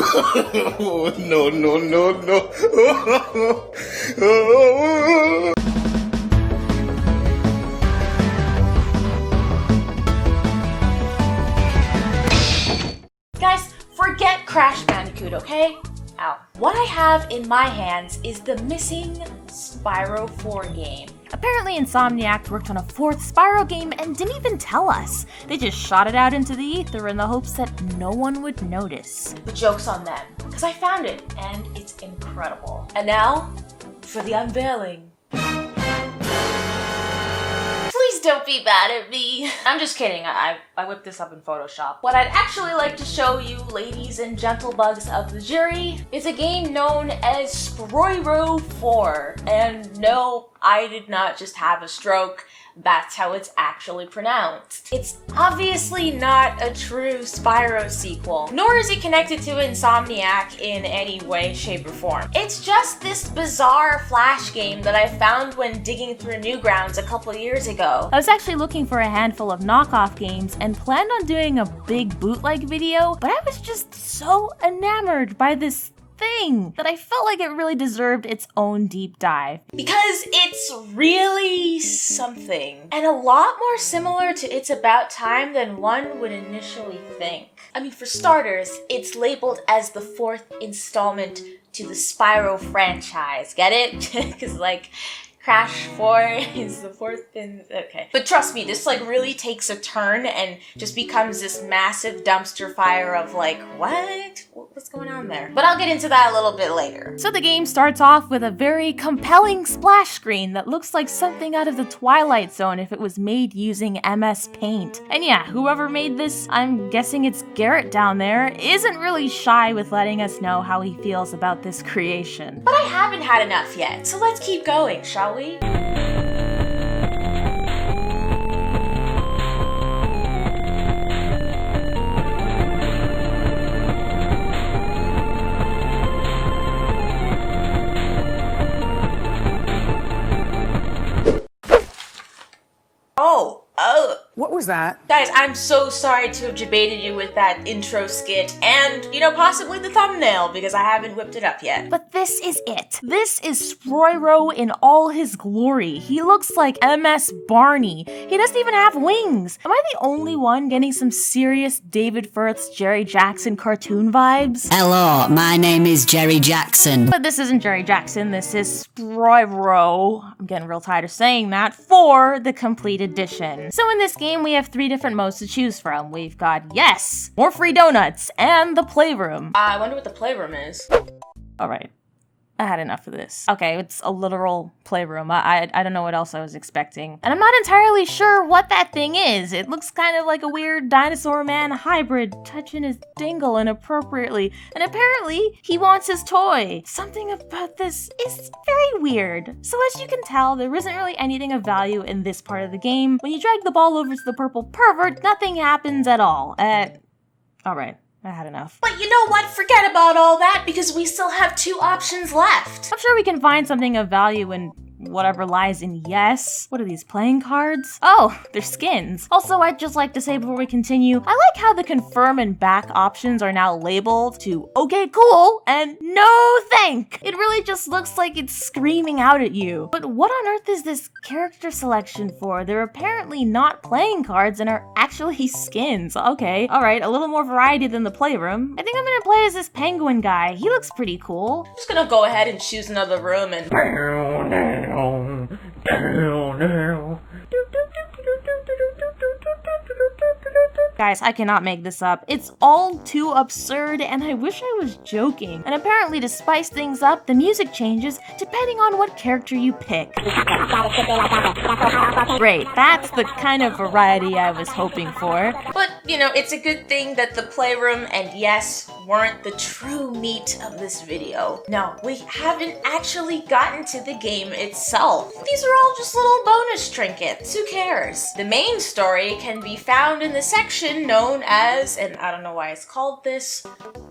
No, no, no, no. Guys, forget Crash Bandicoot, okay? Ow. What I have in my hands is the missing Spyro 4 game. Apparently Insomniac worked on a fourth Spyro game and didn't even tell us. They just shot it out into the ether in the hopes that no one would notice. The joke's on them, because I found it, and it's incredible. And now, for the unveiling. Please don't be mad at me. I'm just kidding, I whipped this up in Photoshop. What I'd actually like to show you, ladies and gentlebugs of the jury, is a game known as Sproyro 4. And no, I did not just have a stroke. That's how it's actually pronounced. It's obviously not a true Spyro sequel, nor is it connected to Insomniac in any way, shape, or form. It's just this bizarre Flash game that I found when digging through Newgrounds a couple years ago. I was actually looking for a handful of knockoff games and planned on doing a big bootleg video, but I was just so enamored by this thing that I felt like it really deserved its own deep dive. Because it's really something, and a lot more similar to It's About Time than one would initially think. I mean, for starters, it's labeled as the fourth installment to the Spyro franchise. Get it? Because like, Crash 4 is the fourth in, okay. But trust me, this like really takes a turn and just becomes this massive dumpster fire of like, what? What's going on there? But I'll get into that a little bit later. So the game starts off with a very compelling splash screen that looks like something out of the Twilight Zone if it was made using MS Paint. And yeah, whoever made this, I'm guessing it's Garrett down there, isn't really shy with letting us know how he feels about this creation. But I haven't had enough yet, so let's keep going, shall we? What was that? Guys, I'm so sorry to have debated you with that intro skit and, you know, possibly the thumbnail because I haven't whipped it up yet. But this is it. This is Sproyro in all his glory. He looks like MS Barney. He doesn't even have wings. Am I the only one getting some serious David Firth's Jerry Jackson cartoon vibes? Hello, my name is Jerry Jackson. But this isn't Jerry Jackson, this is Spyro. I'm getting real tired of saying that, for the complete edition. So in this game, we have 3 different modes to choose from. We've got Yes, more free donuts, and the Playroom. I wonder what the Playroom is. Alright, I had enough of this. Okay, it's a literal playroom. I don't know what else I was expecting. And I'm not entirely sure what that thing is. It looks kind of like a weird dinosaur man hybrid touching his dingle inappropriately. And apparently, he wants his toy. Something about this is very weird. So as you can tell, there isn't really anything of value in this part of the game. When you drag the ball over to the purple pervert, nothing happens at all. Alright. I had enough. But you know what? Forget about all that because we still have 2 options left. I'm sure we can find something of value in whatever lies in Yes. What are these, playing cards? Oh, they're skins. Also, I'd just like to say before we continue, I like how the confirm and back options are now labeled to okay, cool, and no thank. It really just looks like it's screaming out at you. But what on earth is this character selection for? They're apparently not playing cards and are actually skins. Okay, alright, a little more variety than the Playroom. I think I'm gonna play as this penguin guy. He looks pretty cool. I'm just gonna go ahead and choose another room and... Guys, I cannot make this up. It's all too absurd, and I wish I was joking. And apparently, to spice things up, the music changes depending on what character you pick. Great, that's the kind of variety I was hoping for. But, you know, it's a good thing that the Playroom and Yes weren't the true meat of this video. No, we haven't actually gotten to the game itself. These are all just little bonus trinkets. Who cares? The main story can be found in the section known as, and I don't know why it's called this,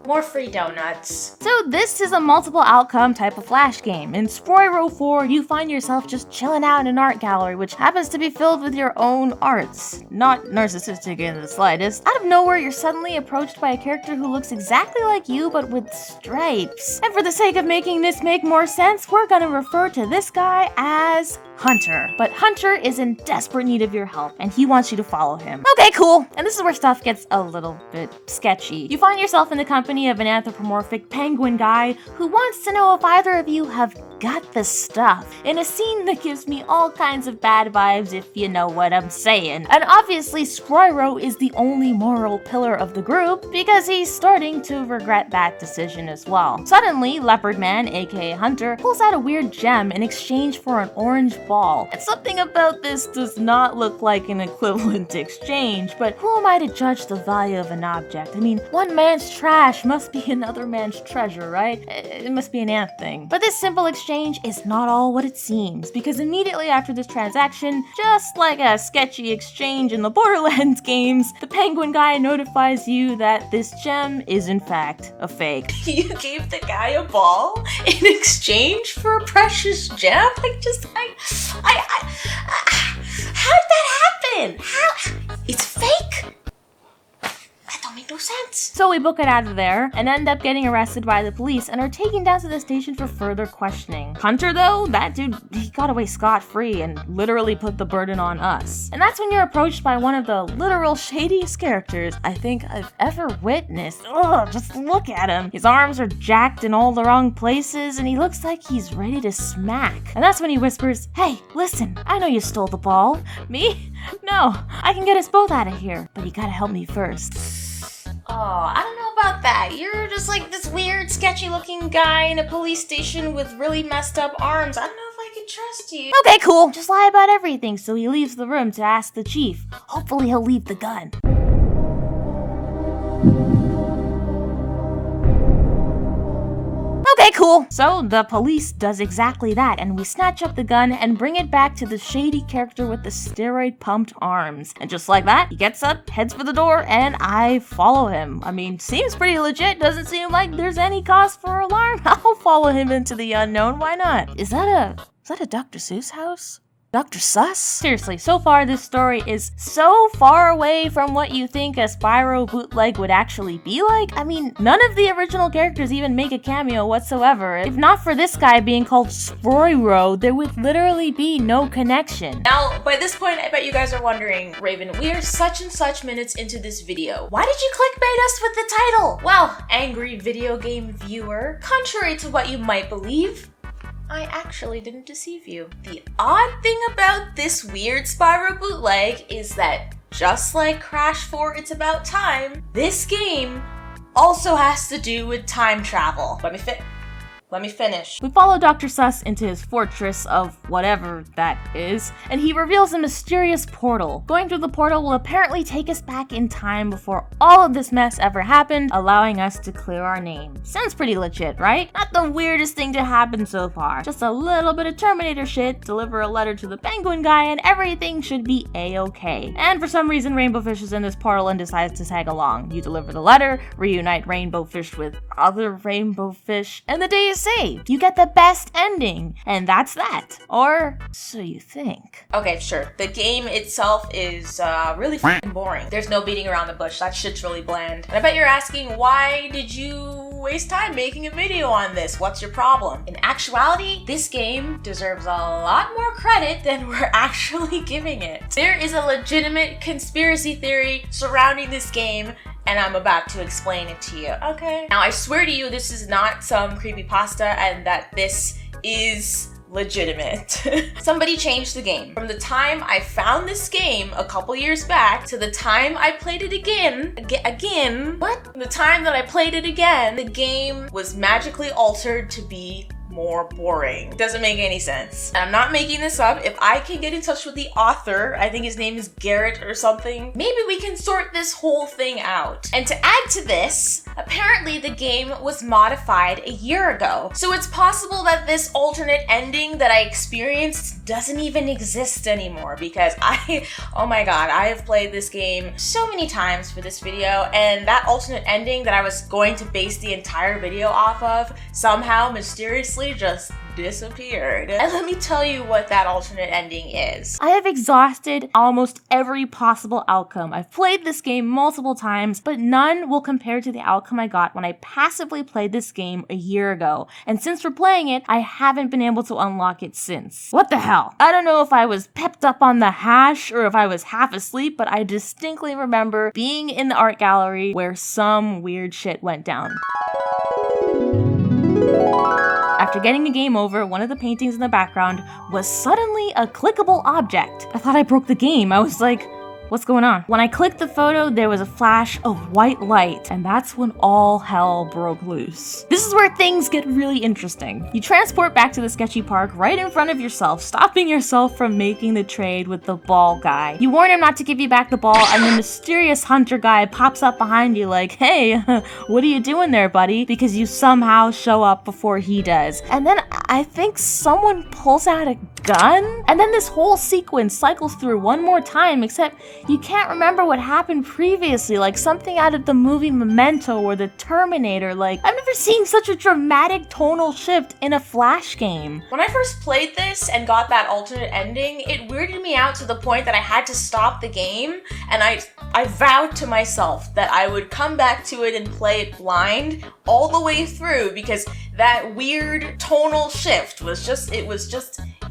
more free donuts. So this is a multiple outcome type of Flash game. In Spyro 4, you find yourself just chilling out in an art gallery, which happens to be filled with your own arts. Not narcissistic in the slightest. Out of nowhere, you're suddenly approached by a character who looks exactly exactly like you but with stripes. And for the sake of making this make more sense, we're gonna refer to this guy as Hunter. But Hunter is in desperate need of your help, and he wants you to follow him. Okay, cool. And this is where stuff gets a little bit sketchy. You find yourself in the company of an anthropomorphic penguin guy who wants to know if either of you have got the stuff, in a scene that gives me all kinds of bad vibes, if you know what I'm saying. And obviously Sproyro is the only moral pillar of the group, because he's starting to regret that decision as well. Suddenly, Leopard Man, aka Hunter, pulls out a weird gem in exchange for an orange ball. And something about this does not look like an equivalent exchange, but who am I to judge the value of an object? I mean, one man's trash must be another man's treasure, right? It must be an ant thing. But this simple exchange is not all what it seems, because immediately after this transaction, just like a sketchy exchange in the Borderlands games, the penguin guy notifies you that this gem is in fact a fake. You gave the guy a ball in exchange for a precious gem? How did that happen? How? It's fake? That don't make no sense. So we book it out of there and end up getting arrested by the police and are taken down to the station for further questioning. Hunter though, that dude, he got away scot-free and literally put the burden on us. And that's when you're approached by one of the literal shadiest characters I think I've ever witnessed. Ugh, just look at him. His arms are jacked in all the wrong places and he looks like he's ready to smack. And that's when he whispers, "Hey, listen, I know you stole the ball." Me? No, I can get us both out of here, but you gotta help me first. Oh, I don't know about that. You're just like this weird, sketchy-looking guy in a police station with really messed up arms. I don't know if I can trust you. Okay, cool. Just lie about everything so he leaves the room to ask the chief. Hopefully he'll leave the gun. Okay, cool. So the police does exactly that, and we snatch up the gun and bring it back to the shady character with the steroid-pumped arms. And just like that, he gets up, heads for the door, and I follow him. I mean, seems pretty legit. Doesn't seem like there's any cause for alarm. I'll follow him into the unknown. Why not? Is that a Dr. Seuss house? Dr. Sus? Seriously, so far this story is so far away from what you think a Spyro bootleg would actually be like. I mean, none of the original characters even make a cameo whatsoever. If not for this guy being called Sproyro, there would literally be no connection. Now, by this point, I bet you guys are wondering, Raven, we are such and such minutes into this video. Why did you clickbait us with the title? Well, angry video game viewer, contrary to what you might believe, I actually didn't deceive you. The odd thing about this weird Spyro bootleg is that just like Crash 4 It's About Time, this game also has to do with time travel. Let me finish. We follow Dr. Sus into his fortress of whatever that is, and he reveals a mysterious portal. Going through the portal will apparently take us back in time before all of this mess ever happened, allowing us to clear our name. Sounds pretty legit, right? Not the weirdest thing to happen so far. Just a little bit of Terminator shit, deliver a letter to the penguin guy, and everything should be a-okay. And for some reason, Rainbow Fish is in this portal and decides to tag along. You deliver the letter, reunite Rainbow Fish with other Rainbow Fish, and the day is saved. You get the best ending, and that's that. Or so you think. Okay, sure. The game itself is really f***ing boring. There's no beating around the bush. That shit's really bland. And I bet you're asking, why did you waste time making a video on this? What's your problem? In actuality, this game deserves a lot more credit than we're actually giving it. There is a legitimate conspiracy theory surrounding this game, and I'm about to explain it to you, okay? Now, I swear to you, this is not some creepypasta and that this is legitimate. Somebody changed the game. From the time I found this game a couple years back to the time I played it again, From the time that I played it again, the game was magically altered to be more boring. It doesn't make any sense. And I'm not making this up. If I can get in touch with the author, I think his name is Garrett or something, maybe we can sort this whole thing out. And to add to this, apparently the game was modified a year ago. So it's possible that this alternate ending that I experienced doesn't even exist anymore, because oh my god, I have played this game so many times for this video, and that alternate ending that I was going to base the entire video off of somehow mysteriously mysteriously just disappeared. And let me tell you what that alternate ending is. I have exhausted almost every possible outcome. I've played this game multiple times, but none will compare to the outcome I got when I passively played this game a year ago. And since replaying it, I haven't been able to unlock it since. What the hell? I don't know if I was pepped up on the hash or if I was half asleep, but I distinctly remember being in the art gallery where some weird shit went down. After getting the game over, one of the paintings in the background was suddenly a clickable object. I thought I broke the game. I was like, what's going on? When I clicked the photo, there was a flash of white light, and that's when all hell broke loose. This is where things get really interesting. You transport back to the sketchy park right in front of yourself, stopping yourself from making the trade with the ball guy. You warn him not to give you back the ball, and the mysterious hunter guy pops up behind you like, hey, what are you doing there, buddy? Because you somehow show up before he does. And then I think someone pulls out a gun? And then this whole sequence cycles through one more time, except you can't remember what happened previously, like something out of the movie Memento or the Terminator. Like, I've never seen such a dramatic tonal shift in a Flash game. When I first played this and got that alternate ending, it weirded me out to the point that I had to stop the game, and I vowed to myself that I would come back to it and play it blind all the way through, because that weird tonal shift was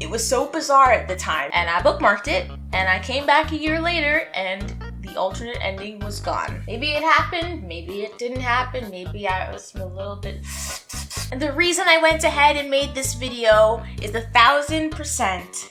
it was so bizarre at the time. And I bookmarked it, and I came back a year later, and the alternate ending was gone. Maybe it happened, maybe it didn't happen, maybe I was a little bit... And the reason I went ahead and made this video is 1000%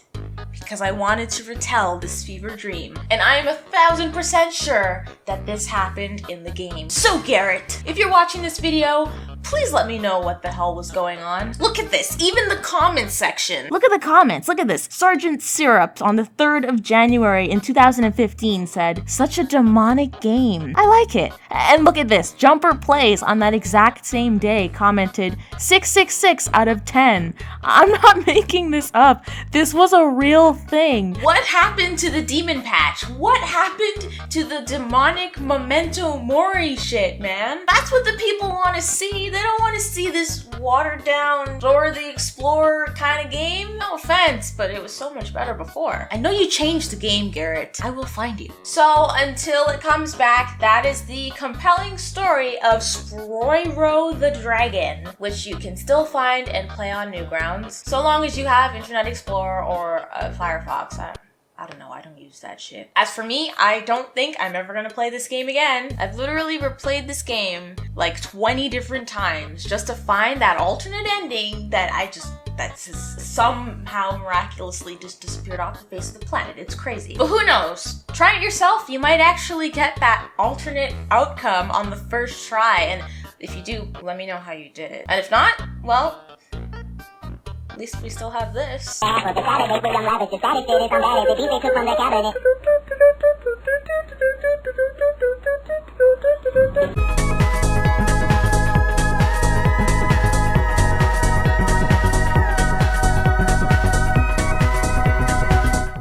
because I wanted to retell this fever dream. And I am 1000% sure that this happened in the game. So Garrett, if you're watching this video, please let me know what the hell was going on. Look at this, even the comments section. Look at the comments, look at this. Sergeant Syrup on the 3rd of January in 2015 said, such a demonic game. I like it. And look at this, Jumper Plays on that exact same day commented 666 out of 10. I'm not making this up. This was a real thing. What happened to the demon patch? What happened to the demonic Memento Mori shit, man? That's what the people want to see. They don't want to see this watered down Dora the Explorer kind of game. No offense, but it was so much better before. I know you changed the game, Garrett. I will find you. So until it comes back, that is the compelling story of Sproyro the Dragon, which you can still find and play on Newgrounds, so long as you have Internet Explorer or Firefox. I don't know, I don't use that shit. As for me, I don't think I'm ever gonna play this game again. I've literally replayed this game like 20 different times just to find that alternate ending that just somehow miraculously just disappeared off the face of the planet. It's crazy. But who knows? Try it yourself. You might actually get that alternate outcome on the first try. And if you do, let me know how you did it. And if not, well, at least we still have this.